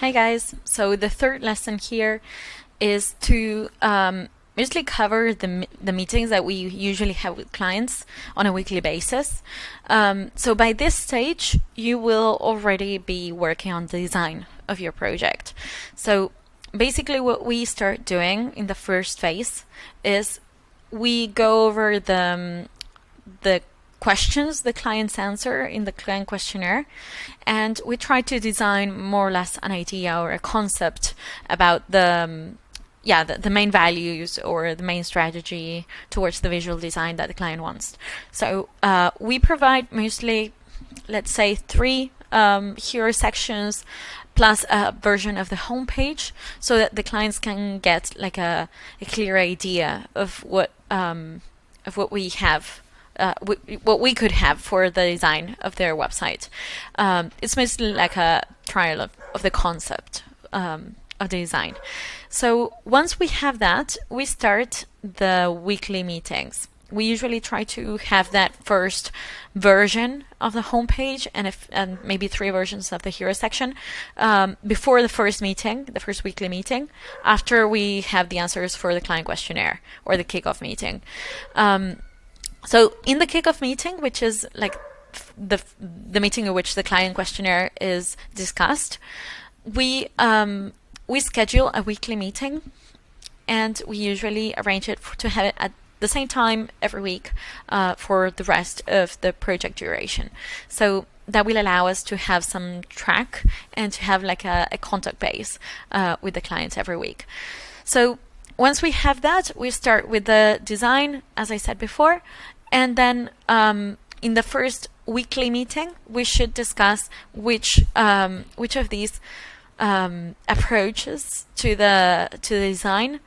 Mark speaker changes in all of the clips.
Speaker 1: Hi guys, so the third lesson here is to mostly cover the meetings that we usually have with clients on a weekly basis. So by this stage, you will already be working on the design of your project. So basically what we start doing in the first phase is we go over the questions the clients answer in the client questionnaire, and we try to design more or less an idea or a concept about the main values or the main strategy towards the visual design that the client wants. So we provide mostly, let's say, 3 hero sections plus a version of the homepage, so that the clients can get like a clear idea of what we have. What we could have for the design of their website. It's mostly like a trial of the concept of the design. So once we have that, we start the weekly meetings. We usually try to have that first version of the homepage and maybe 3 versions of the hero section before the first meeting, the first weekly meeting, after we have the answers for the client questionnaire or the kickoff meeting. So in the kickoff meeting, which is like the meeting in which the client questionnaire is discussed, we schedule a weekly meeting, and we usually arrange it to have it at the same time every week for the rest of the project duration. So that will allow us to have some track and to have like a contact base with the clients every week. So once we have that, we start with the design, as I said before, and then in the first weekly meeting, we should discuss which of these approaches to the design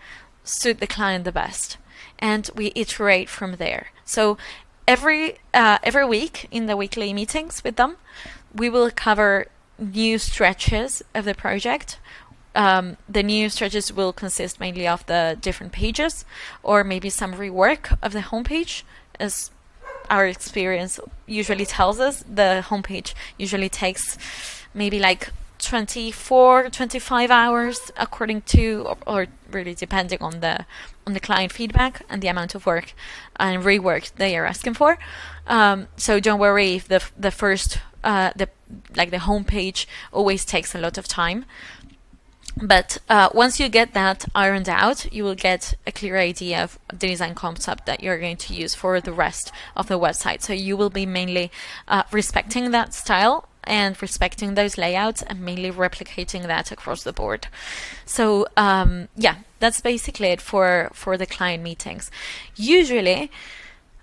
Speaker 1: suit the client the best, and we iterate from there. So every week in the weekly meetings with them, we will cover new stretches of the project. The new stretches will consist mainly of the different pages, or maybe some rework of the homepage. As our experience usually tells us, the homepage usually takes maybe like 24, 25 hours according to, or really depending on the client feedback and the amount of work and rework they are asking for. So don't worry if the first the homepage always takes a lot of time. But once you get that ironed out, you will get a clear idea of the design concept that you're going to use for the rest of the website. So you will be mainly respecting that style and respecting those layouts and mainly replicating that across the board. So that's basically it for the client meetings. Usually,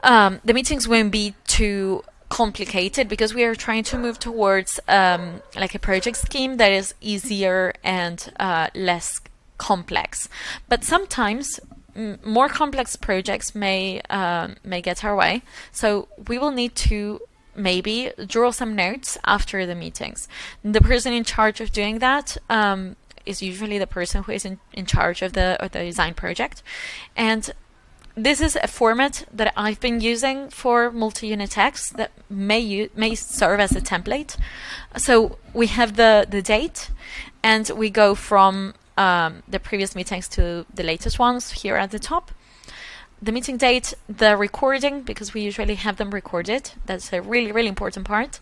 Speaker 1: the meetings won't be too complicated because we are trying to move towards like a project scheme that is easier and less complex. But sometimes more complex projects may get our way, so we will need to maybe draw some notes after the meetings. The person in charge of doing that is usually the person who is in charge of the design project, and this is a format that I've been using for multi-unit text that may serve as a template. So we have the date, and we go from the previous meetings to the latest ones here at the top. The meeting date, the recording, because we usually have them recorded. That's a really, really important part,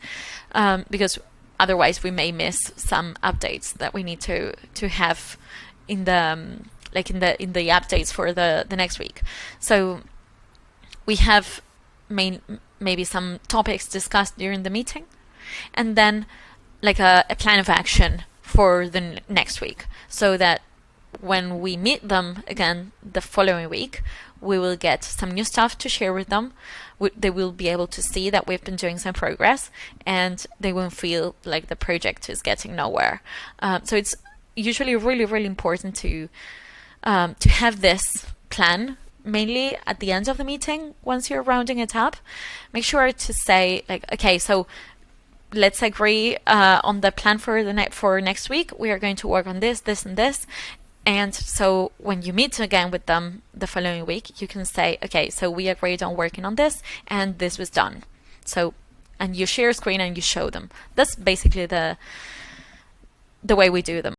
Speaker 1: because otherwise we may miss some updates that we need to have in the in the updates for the next week. So we have maybe some topics discussed during the meeting, and then like a plan of action for the next week, so that when we meet them again the following week, we will get some new stuff to share with them. They will be able to see that we've been doing some progress, and they won't feel like the project is getting nowhere. So it's usually really, really important to have this plan mainly at the end of the meeting. Once you're rounding it up, make sure to say like, okay, so let's agree on the plan for next week. We are going to work on this, this, and this. And so when you meet again with them the following week, you can say, okay, so we agreed on working on this, and this was done. So, and you share a screen and you show them. That's basically the way we do them.